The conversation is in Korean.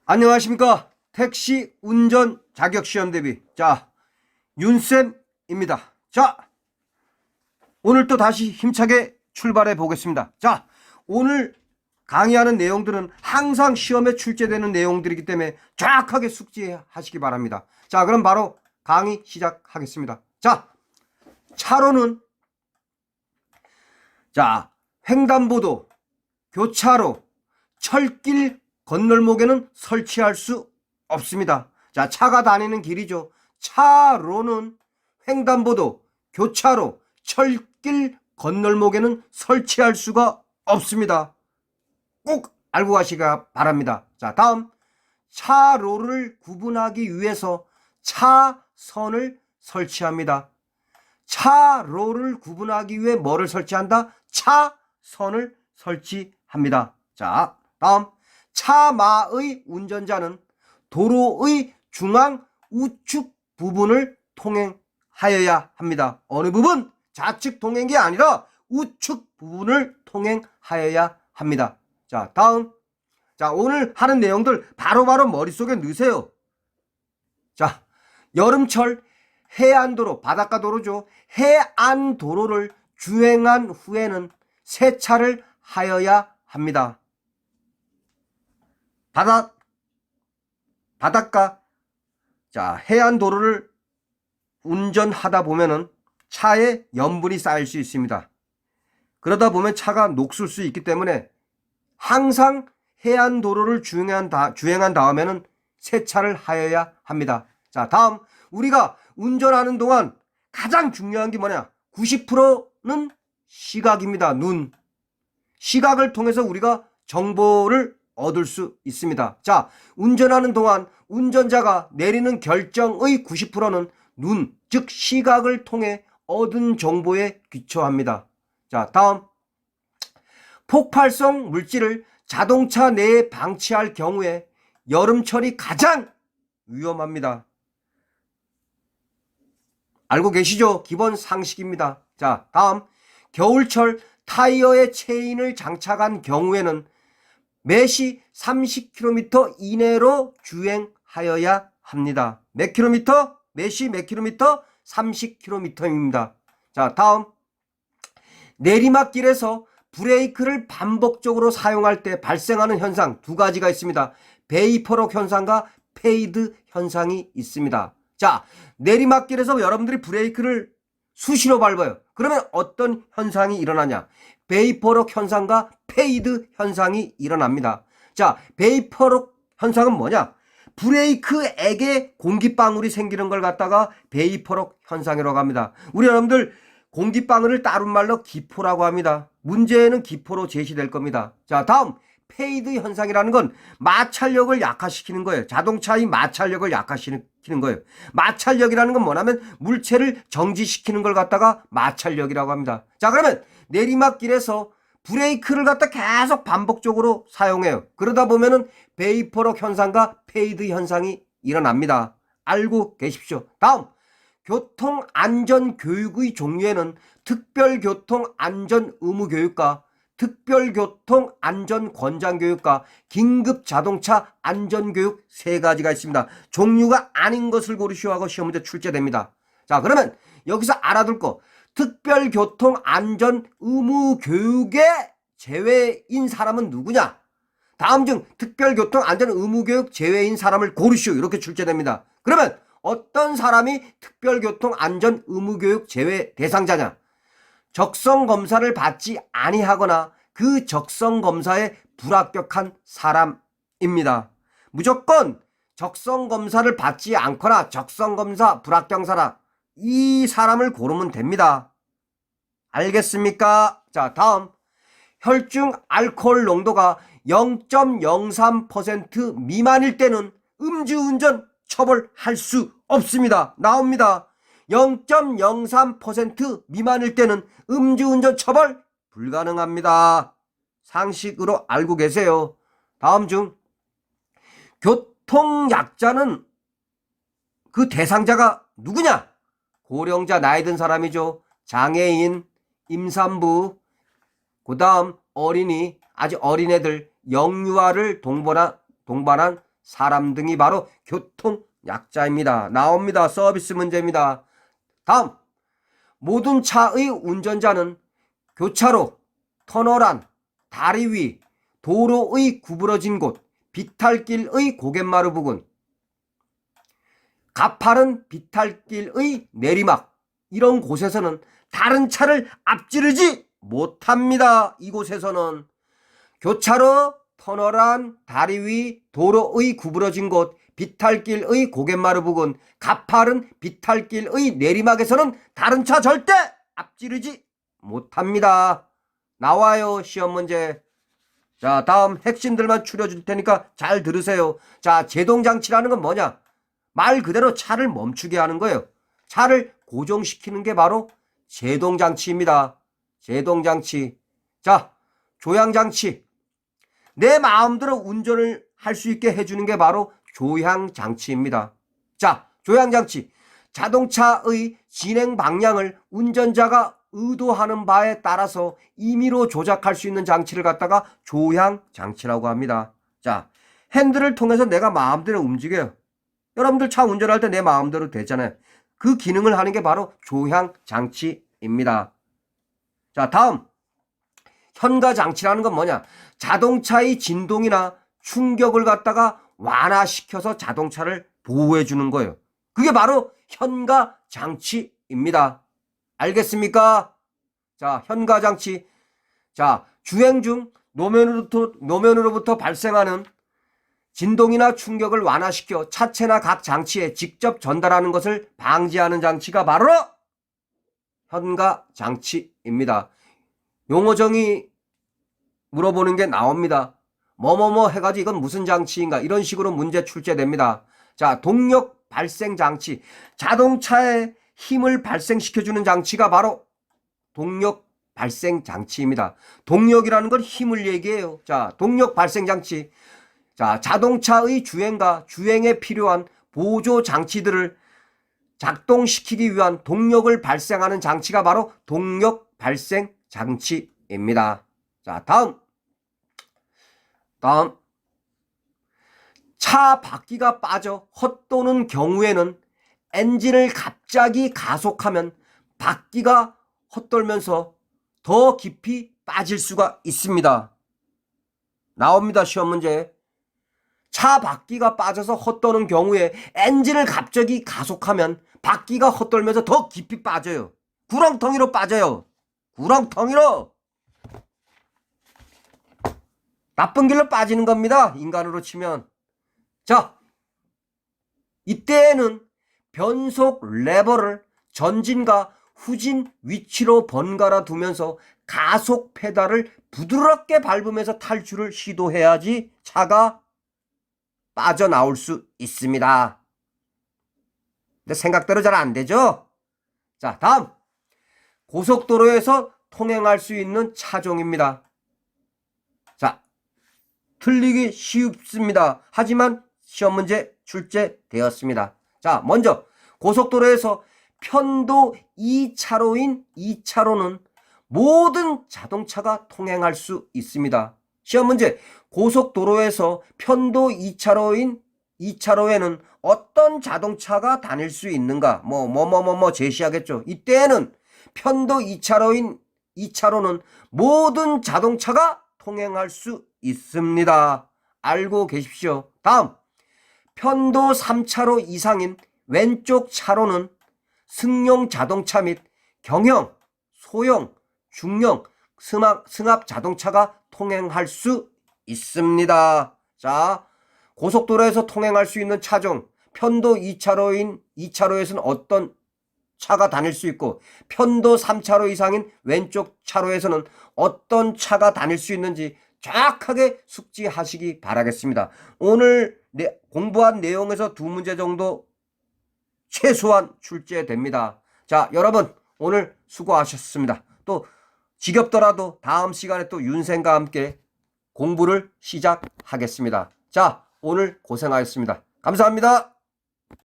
안녕하십니까. 택시 운전 자격시험 대비 윤쌤입니다. 오늘 또 다시 힘차게 출발해 보겠습니다. 오늘 강의하는 내용들은 항상 시험에 출제되는 내용들이기 때문에 정확하게 숙지하시기 바랍니다. 그럼 바로 강의 시작하겠습니다. 차로는 횡단보도, 교차로, 철길 건널목에는 설치할 수 없습니다. 차가 다니는 길이죠. 차로는 횡단보도, 교차로, 철길 건널목에는 설치할 수가 없습니다. 꼭 알고 가시기 바랍니다. 다음, 차로를 구분하기 위해서 차선을 설치합니다. 차로를 구분하기 위해 뭐를 설치한다? 차선을 설치합니다. 다음, 차마의 운전자는 도로의 중앙 우측 부분을 통행하여야 합니다. 어느 부분? 좌측 통행이 아니라 우측 부분을 통행하여야 합니다. 다음, 오늘 하는 내용들 바로바로 머릿속에 넣으세요. 여름철 해안도로, 바닷가 도로죠. 해안도로를 주행한 후에는 세차를 하여야 합니다. 바닷가, 해안도로를 운전하다 보면은 차에 염분이 쌓일 수 있습니다. 그러다 보면 차가 녹슬 수 있기 때문에 항상 해안도로를 주행한 다음에는 세차를 하여야 합니다. 다음, 우리가 운전하는 동안 가장 중요한 게 뭐냐? 90%는 시각입니다. 눈. 시각을 통해서 우리가 정보를 얻을 수 있습니다. 운전하는 동안 운전자가 내리는 결정의 90%는 눈, 즉 시각을 통해 얻은 정보에 기초합니다. 다음, 폭발성 물질을 자동차 내에 방치할 경우에 여름철이 가장 위험합니다. 알고 계시죠? 기본 상식입니다. 다음, 겨울철 타이어에 체인을 장착한 경우에는 매시 30km 이내로 주행하여야 합니다. 몇 킬로미터? 매시 몇 킬로미터? 30km입니다. 다음, 내리막길에서 브레이크를 반복적으로 사용할 때 발생하는 현상 두 가지가 있습니다. 베이퍼록 현상과 페이드 현상이 있습니다. 내리막길에서 여러분들이 브레이크를 수시로 밟아요. 그러면 어떤 현상이 일어나냐? 베이퍼록 현상과 페이드 현상이 일어납니다. 베이퍼록 현상은 뭐냐? 브레이크액에 공기방울이 생기는 걸 갖다가 베이퍼록 현상이라고 합니다. 우리 여러분들 공기방울을 다른 말로 기포라고 합니다. 문제는 기포로 제시될 겁니다. 다음, 페이드 현상이라는 건 마찰력을 약화시키는 거예요. 자동차의 마찰력을 약화시키는 거예요. 마찰력이라는 건 뭐냐면 물체를 정지시키는 걸 갖다가 마찰력이라고 합니다. 그러면 내리막길에서 브레이크를 갖다 계속 반복적으로 사용해요. 그러다 보면은 베이퍼록 현상과 페이드 현상이 일어납니다. 알고 계십시오. 다음, 교통안전교육의 종류에는 특별교통안전의무교육과 특별교통안전권장교육과 긴급자동차 안전교육 세 가지가 있습니다. 종류가 아닌 것을 고르시오 하고 시험 문제 출제됩니다. 그러면 여기서 알아둘 거, 특별교통안전의무교육의 제외인 사람은 누구냐? 다음 중 특별교통안전의무교육 제외인 사람을 고르시오. 이렇게 출제됩니다. 그러면 어떤 사람이 특별교통안전의무교육 제외 대상자냐? 적성검사를 받지 아니하거나 그 적성검사에 불합격한 사람입니다. 무조건 적성검사를 받지 않거나 적성검사 불합격사라, 이 사람을 고르면 됩니다. 알겠습니까? 다음, 혈중 알코올 농도가 0.03% 미만일 때는 음주운전 처벌할 수 없습니다. 나옵니다. 0.03% 미만일 때는 음주운전 처벌 불가능합니다. 상식으로 알고 계세요. 다음 중 교통약자는 그 대상자가 누구냐? 고령자, 나이 든 사람이죠. 장애인, 임산부, 그 다음 어린이, 아직 어린애들, 영유아를 동반한 사람 등이 바로 교통약자입니다. 나옵니다. 서비스 문제입니다. 다음, 모든 차의 운전자는 교차로, 터널안, 다리 위, 도로의 구부러진 곳, 비탈길의 고갯마루 부근, 가파른 비탈길의 내리막, 이런 곳에서는 다른 차를 앞지르지 못합니다. 이곳에서는 교차로, 터널안, 다리 위, 도로의 구부러진 곳, 비탈길의 고갯마루 부근, 가파른 비탈길의 내리막에서는 다른 차 절대 앞지르지 못합니다. 나와요, 시험 문제. 자, 다음 핵심들만 추려줄 테니까 잘 들으세요. 자, 제동장치라는 건 뭐냐? 말 그대로 차를 멈추게 하는 거예요. 차를 고정시키는 게 바로 제동장치입니다. 제동장치. 자, 조향장치. 내 마음대로 운전을 할 수 있게 해주는 게 바로 조향장치입니다. 자, 조향장치. 자동차의 진행 방향을 운전자가 의도하는 바에 따라서 임의로 조작할 수 있는 장치를 갖다가 조향장치라고 합니다. 자, 핸들을 통해서 내가 마음대로 움직여요. 여러분들 차 운전할 때 내 마음대로 되잖아요. 그 기능을 하는 게 바로 조향장치입니다. 자, 다음. 현가장치라는 건 뭐냐? 자동차의 진동이나 충격을 갖다가 완화시켜서 자동차를 보호해 주는 거예요. 그게 바로 현가장치입니다. 알겠습니까? 자, 현가장치. 자, 주행 중 노면으로부터 발생하는 진동이나 충격을 완화시켜 차체나 각 장치에 직접 전달하는 것을 방지하는 장치가 바로 현가장치입니다. 용어 정의 물어보는 게 나옵니다. 뭐뭐뭐 해가지고 이건 무슨 장치인가, 이런 식으로 문제 출제됩니다. 자, 동력 발생 장치. 자동차에 힘을 발생시켜주는 장치가 바로 동력 발생 장치입니다. 동력이라는 건 힘을 얘기해요. 자, 동력 발생 장치. 자, 자동차의 주행과 주행에 필요한 보조 장치들을 작동시키기 위한 동력을 발생하는 장치가 바로 동력 발생 장치입니다. 자, 다음. 차 바퀴가 빠져 헛도는 경우에는 엔진을 갑자기 가속하면 바퀴가 헛돌면서 더 깊이 빠질 수가 있습니다. 나옵니다, 시험 문제. 차 바퀴가 빠져서 헛도는 경우에 엔진을 갑자기 가속하면 바퀴가 헛돌면서 더 깊이 빠져요. 구렁텅이로 빠져요. 구렁텅이로. 나쁜 길로 빠지는 겁니다. 인간으로 치면. 자, 이때에는 변속 레버를 전진과 후진 위치로 번갈아 두면서 가속 페달을 부드럽게 밟으면서 탈출을 시도해야지 차가 빠져나올 수 있습니다. 근데 생각대로 잘 안 되죠? 자, 다음. 고속도로에서 통행할 수 있는 차종입니다. 자, 틀리기 쉽습니다. 하지만 시험 문제 출제되었습니다. 자, 먼저 고속도로에서 편도 2차로인 2차로는 모든 자동차가 통행할 수 있습니다. 시험 문제. 고속도로에서 편도 2차로인 2차로에는 어떤 자동차가 다닐 수 있는가? 제시하겠죠. 이때에는 편도 2차로인 2차로는 모든 자동차가 통행할 수 있습니다. 알고 계십시오. 다음. 편도 3차로 이상인 왼쪽 차로는 승용 자동차 및 경형, 소형, 중형, 승합 자동차가 통행할 수 있습니다. 자, 고속도로에서 통행할 수 있는 차종, 편도 2차로인 2차로에서는 어떤 차가 다닐 수 있고, 편도 3차로 이상인 왼쪽 차로에서는 어떤 차가 다닐 수 있는지 정확하게 숙지하시기 바라겠습니다. 오늘 공부한 내용에서 두 문제 정도 최소한 출제됩니다. 자, 여러분 오늘 수고하셨습니다. 또 지겹더라도 다음 시간에 또 윤생과 함께 공부를 시작하겠습니다. 자, 오늘 고생하셨습니다. 감사합니다.